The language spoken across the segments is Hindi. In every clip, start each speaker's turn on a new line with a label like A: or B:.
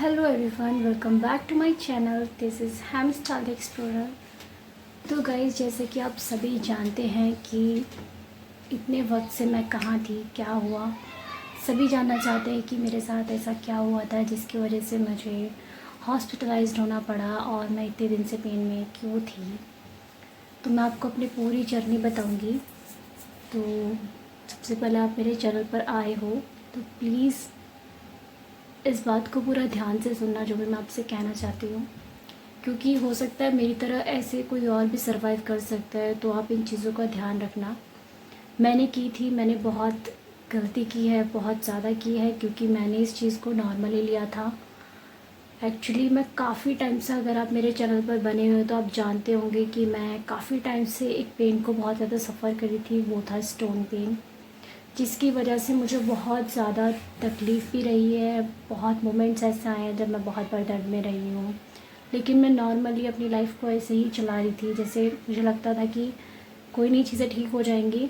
A: Hello everyone, welcome back to my channel. This is hamster explorer. तो गाइस, जैसे कि आप सभी जानते हैं कि इतने वक्त से मैं कहाँ थी, क्या हुआ। सभी जानना चाहते हैं कि मेरे साथ ऐसा क्या हुआ था जिसकी वजह से मुझे हॉस्पिटलाइज्ड होना पड़ा और मैं इतने दिन से पेन में क्यों थी। तो मैं आपको अपनी पूरी जर्नी बताऊँगी। तो सबसे पहले आप मेरे चैनल पर आए हो तो प्लीज़ इस बात को पूरा ध्यान से सुनना जो भी मैं आपसे कहना चाहती हूँ, क्योंकि हो सकता है मेरी तरह ऐसे कोई और भी सरवाइव कर सकता है। तो आप इन चीज़ों का ध्यान रखना। मैंने की थी, मैंने बहुत गलती की है, बहुत ज़्यादा की है, क्योंकि मैंने इस चीज़ को नॉर्मली लिया था। एक्चुअली मैं काफ़ी टाइम से, अगर आप मेरे चैनल पर बने हुए हो तो आप जानते होंगे कि मैं काफ़ी टाइम से एक पेन को बहुत ज़्यादा सफ़र करी थी। वो था स्टोन पेन, जिसकी वजह से मुझे बहुत ज़्यादा तकलीफ़ भी रही है। बहुत मोमेंट्स ऐसे आए हैं जब मैं बहुत बड़े दर्द में रही हूँ, लेकिन मैं नॉर्मली अपनी लाइफ को ऐसे ही चला रही थी। जैसे मुझे लगता था कि कोई नहीं, चीज़ें ठीक हो जाएंगी।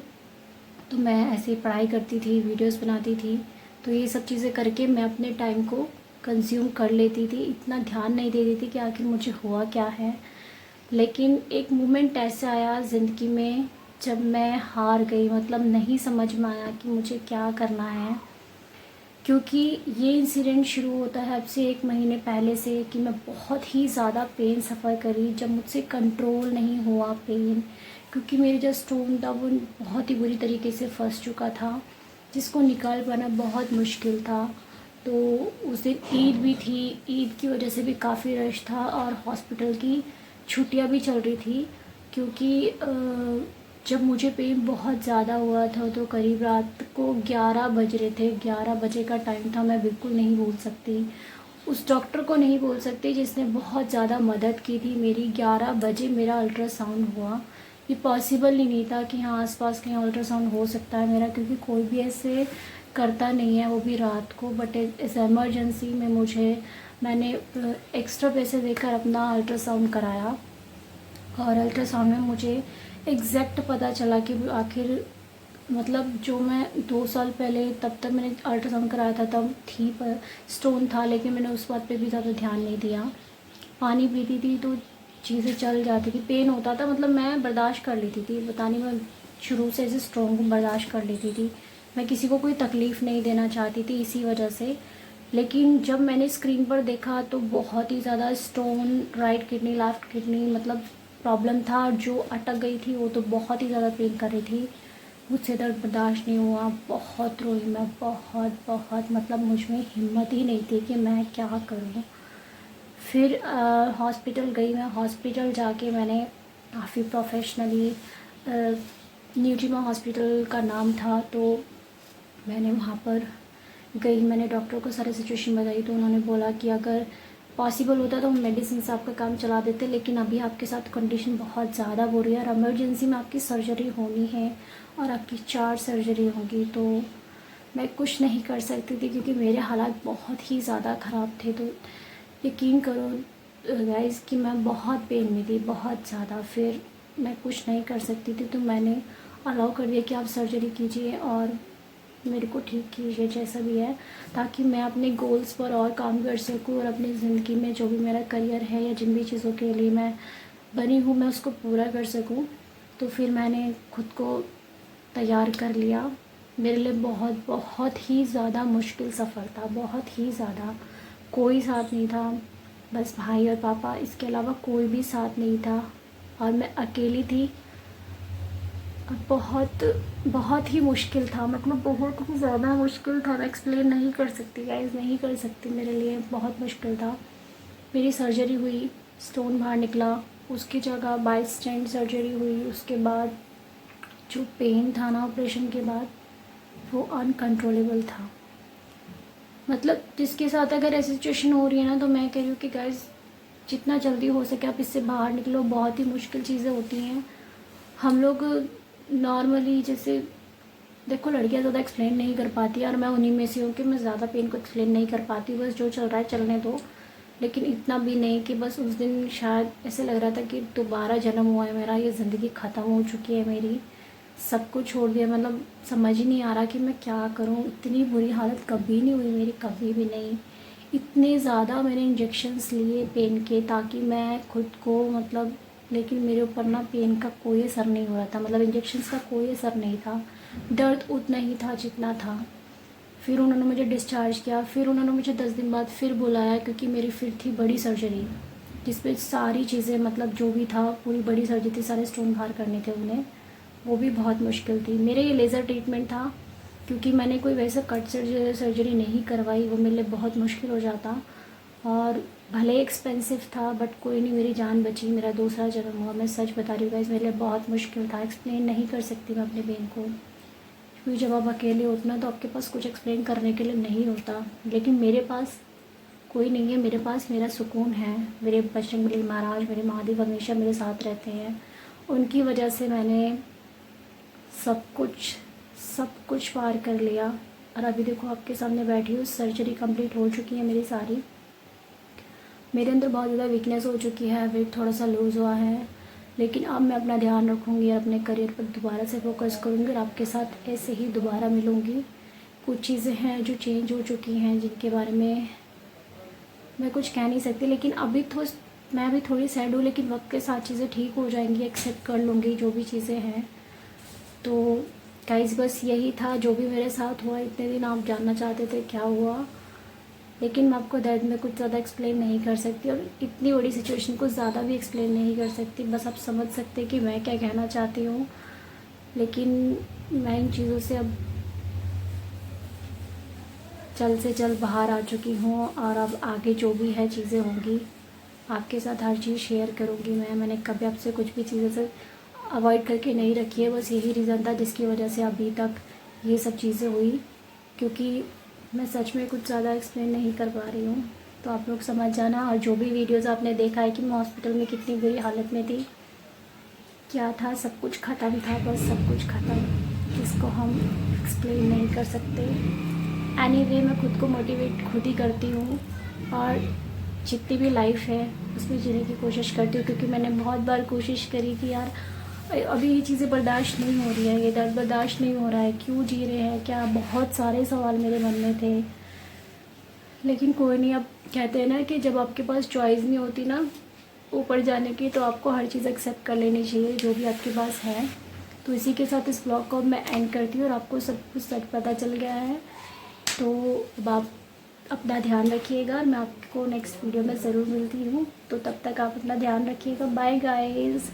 A: तो मैं ऐसे ही पढ़ाई करती थी, वीडियोस बनाती थी। तो ये सब चीज़ें करके मैं अपने टाइम को कंज्यूम कर लेती थी, इतना ध्यान नहीं देती थी कि आखिर मुझे हुआ क्या है। लेकिन एक मोमेंट ऐसा आया ज़िंदगी में जब मैं हार गई, मतलब नहीं समझ में आया कि मुझे क्या करना है। क्योंकि ये इंसिडेंट शुरू होता है अब से 1 महीने पहले से, कि मैं बहुत ही ज़्यादा पेन सफ़र करी जब मुझसे कंट्रोल नहीं हुआ पेन। क्योंकि मेरे जो स्टोन था वो बहुत ही बुरी तरीके से फंस चुका था, जिसको निकाल पाना बहुत मुश्किल था। तो उस दिन ईद भी थी, ईद की वजह से भी काफ़ी रश था और हॉस्पिटल की छुट्टियां भी चल रही थी। क्योंकि जब मुझे पेन बहुत ज़्यादा हुआ था तो करीब रात को 11 बज रहे थे। 11 बजे का टाइम था। मैं बिल्कुल नहीं भूल सकती, उस डॉक्टर को नहीं भूल सकती जिसने बहुत ज़्यादा मदद की थी मेरी। 11 बजे मेरा अल्ट्रासाउंड हुआ। ये पॉसिबल ही नहीं था कि हाँ आसपास कहीं अल्ट्रासाउंड हो सकता है मेरा, क्योंकि कोई भी ऐसे करता नहीं है, वो भी रात को। बट इस एमरजेंसी में मैंने एक्स्ट्रा पैसे देकर अपना अल्ट्रासाउंड कराया। और अल्ट्रासाउंड में मुझे एग्जैक्ट पता चला कि आखिर, मतलब जो मैं 2 साल पहले, तब तक मैंने अल्ट्रासाउंड कराया था तब थी पर स्टोन था, लेकिन मैंने उस बात पे भी ज़्यादा ध्यान नहीं दिया। पानी पीती थी तो चीज़ें चल जाती थी, पेन होता था, मतलब मैं बर्दाश्त कर लेती थी। पता नहीं, मैं शुरू से ऐसे स्ट्रॉन्ग को बर्दाश्त कर लेती थी। मैं किसी को कोई तकलीफ़ नहीं देना चाहती थी इसी वजह से। लेकिन जब मैंने स्क्रीन पर देखा तो बहुत ही ज़्यादा stone, right kidney left kidney, मतलब प्रॉब्लम था। जो अटक गई थी वो तो बहुत ही ज़्यादा पेन कर रही थी। मुझसे दर्द बर्दाश्त नहीं हुआ, बहुत रोई मैं, बहुत बहुत, मतलब मुझ में हिम्मत ही नहीं थी कि मैं क्या करूँ। फिर हॉस्पिटल गई मैं। हॉस्पिटल जाके मैंने काफ़ी प्रोफेशनली, न्यूट्रीमा हॉस्पिटल का नाम था, तो मैंने वहाँ पर गई। मैंने डॉक्टर को सारी सिचुएशन बताई तो उन्होंने बोला कि अगर पॉसिबल होता तो हम मेडिसिन से आपका काम चला देते, लेकिन अभी आपके साथ कंडीशन बहुत ज़्यादा हो रही है और इमरजेंसी में आपकी सर्जरी होनी है और आपकी 4 सर्जरी होंगी। तो मैं कुछ नहीं कर सकती थी क्योंकि मेरे हालात बहुत ही ज़्यादा ख़राब थे। तो यकीन करो गाइस कि मैं बहुत पेन में थी, बहुत ज़्यादा। फिर मैं कुछ नहीं कर सकती थी, तो मैंने अलाउ कर दिया कि आप सर्जरी कीजिए और मेरे को ठीक कीजिए जैसा भी है, ताकि मैं अपने गोल्स पर और काम कर सकूँ और अपनी ज़िंदगी में जो भी मेरा करियर है या जिन भी चीज़ों के लिए मैं बनी हूँ मैं उसको पूरा कर सकूँ। तो फिर मैंने खुद को तैयार कर लिया। मेरे लिए बहुत बहुत ही ज़्यादा मुश्किल सफ़र था, बहुत ही ज़्यादा। कोई साथ नहीं था, बस भाई और पापा, इसके अलावा कोई भी साथ नहीं था और मैं अकेली थी। बहुत बहुत ही मुश्किल था, मतलब बहुत ही ज़्यादा मुश्किल था। मैं एक्सप्लेन नहीं कर सकती गाइस, नहीं कर सकती। मेरे लिए बहुत मुश्किल था। मेरी सर्जरी हुई, स्टोन बाहर निकला, उसकी जगह बाई स्टेंट सर्जरी हुई। उसके बाद जो पेन था ना ऑपरेशन के बाद, वो अनकंट्रोलेबल था। मतलब जिसके साथ अगर ऐसी सिचुएशन हो रही है ना, तो मैं कह रही हूँ कि गाइस जितना जल्दी हो सके आप इससे बाहर निकलो। बहुत ही मुश्किल चीज़ें होती हैं। हम लोग नॉर्मली, जैसे देखो, लड़कियां ज़्यादा एक्सप्लेन नहीं कर पाती और मैं उन्हीं में से हूँ कि मैं ज़्यादा पेन को एक्सप्लेन नहीं कर पाती। बस जो चल रहा है चलने दो। लेकिन इतना भी नहीं कि बस उस दिन शायद ऐसे लग रहा था कि दोबारा जन्म हुआ है मेरा, ये ज़िंदगी ख़त्म हो चुकी है मेरी, सब कुछ छोड़ दिया। मतलब समझ ही नहीं आ रहा कि मैं क्या करूँ। इतनी बुरी हालत कभी नहीं हुई मेरी, कभी भी नहीं। इतने ज़्यादा मैंने इंजेक्शन्स लिए पेन के, ताकि मैं खुद को मतलब, लेकिन मेरे ऊपर ना पेन का कोई असर नहीं हो रहा था, मतलब इंजेक्शन्स का कोई असर नहीं था, दर्द उतना ही था जितना था। फिर उन्होंने मुझे डिस्चार्ज किया, फिर उन्होंने मुझे 10 दिन बाद फिर बुलाया, क्योंकि मेरी फिर थी बड़ी सर्जरी, जिसपे सारी चीज़ें मतलब जो भी था पूरी बड़ी सर्जरी थी, सारे स्टोन बाहर करने थे उन्हें, वो भी बहुत मुश्किल थी। मेरे ये लेज़र ट्रीटमेंट था, क्योंकि मैंने कोई वैसा कट सर्जरी नहीं करवाई, वो मेरे लिए बहुत मुश्किल हो जाता, और भले एक्सपेंसिव था बट कोई नहीं, मेरी जान बची, मेरा दूसरा जन्म हुआ। मैं सच बता रही हूँ गाइस, मेरे लिए बहुत मुश्किल था, एक्सप्लेन नहीं कर सकती मैं अपने पेन को, क्योंकि जब आप अकेले होते ना तो आपके पास कुछ एक्सप्लेन करने के लिए नहीं होता। लेकिन मेरे पास कोई नहीं है, मेरे पास मेरा सुकून है, मेरे बजरंगबली महाराज, मेरे महादेव हमेशा मेरे साथ रहते हैं, उनकी वजह से मैंने सब कुछ पार कर लिया। और अभी देखो आपके सामने बैठी हूँ, सर्जरी कंप्लीट हो चुकी है मेरी सारी, मेरे अंदर बहुत ज़्यादा वीकनेस हो चुकी है, वेट थोड़ा सा लूज़ हुआ है, लेकिन अब मैं अपना ध्यान रखूँगी और अपने करियर पर दोबारा से फोकस करूँगी, और आपके साथ ऐसे ही दोबारा मिलूँगी। कुछ चीज़ें हैं जो चेंज हो चुकी हैं, जिनके बारे में मैं कुछ कह नहीं सकती, लेकिन अभी तो मैं भी थोड़ी सैड हूँ, लेकिन वक्त के साथ चीज़ें ठीक हो जाएंगी, एक्सेप्ट कर लूँगी जो भी चीज़ें हैं। तो गाइस बस यही था जो भी मेरे साथ हुआ, इतने दिन आप जानना चाहते थे क्या हुआ, लेकिन मैं आपको दर्द में कुछ ज़्यादा एक्सप्लेन नहीं कर सकती, और इतनी बड़ी सिचुएशन को ज़्यादा भी एक्सप्लेन नहीं कर सकती, बस आप समझ सकते कि मैं क्या कहना चाहती हूँ। लेकिन मैं इन चीज़ों से अब जल्द से जल्द बाहर आ चुकी हूँ, और अब आगे जो भी है चीज़ें होंगी आपके साथ हर चीज़ शेयर करूँगी। मैंने कभी आपसे कुछ भी चीज़ें से अवॉइड करके नहीं रखी है, बस यही रीज़न था जिसकी वजह से अभी तक ये सब चीज़ें हुई, क्योंकि मैं सच में कुछ ज़्यादा एक्सप्लेन नहीं कर पा रही हूँ, तो आप लोग समझ जाना। और जो भी वीडियोज़ आपने देखा है कि मैं हॉस्पिटल में कितनी बुरी हालत में थी, क्या था, सब कुछ ख़त्म था, बस सब कुछ ख़त्म, जिसको हम एक्सप्लेन नहीं कर सकते। एनीवे मैं खुद को मोटिवेट खुद ही करती हूँ, और जितनी भी लाइफ है उसमें जीने की कोशिश करती हूँ, क्योंकि मैंने बहुत बार कोशिश करी कि यार अभी ये चीज़ें बर्दाश्त नहीं हो रही है, ये दर्द बर्दाश्त नहीं हो रहा है, क्यों जी रहे हैं क्या, बहुत सारे सवाल मेरे मन में थे। लेकिन कोई नहीं, अब कहते हैं ना कि जब आपके पास चॉइस नहीं होती ना ऊपर जाने की, तो आपको हर चीज़ एक्सेप्ट कर लेनी चाहिए जो भी आपके पास है। तो इसी के साथ इस ब्लॉग को अब मैं एंड करती हूँ, और आपको सब कुछ सच पता चल गया है। तो अब आप अपना ध्यान रखिएगा, और मैं आपको नेक्स्ट वीडियो में ज़रूर मिलती हूँ, तो तब तक आप अपना ध्यान रखिएगा। Bye guys.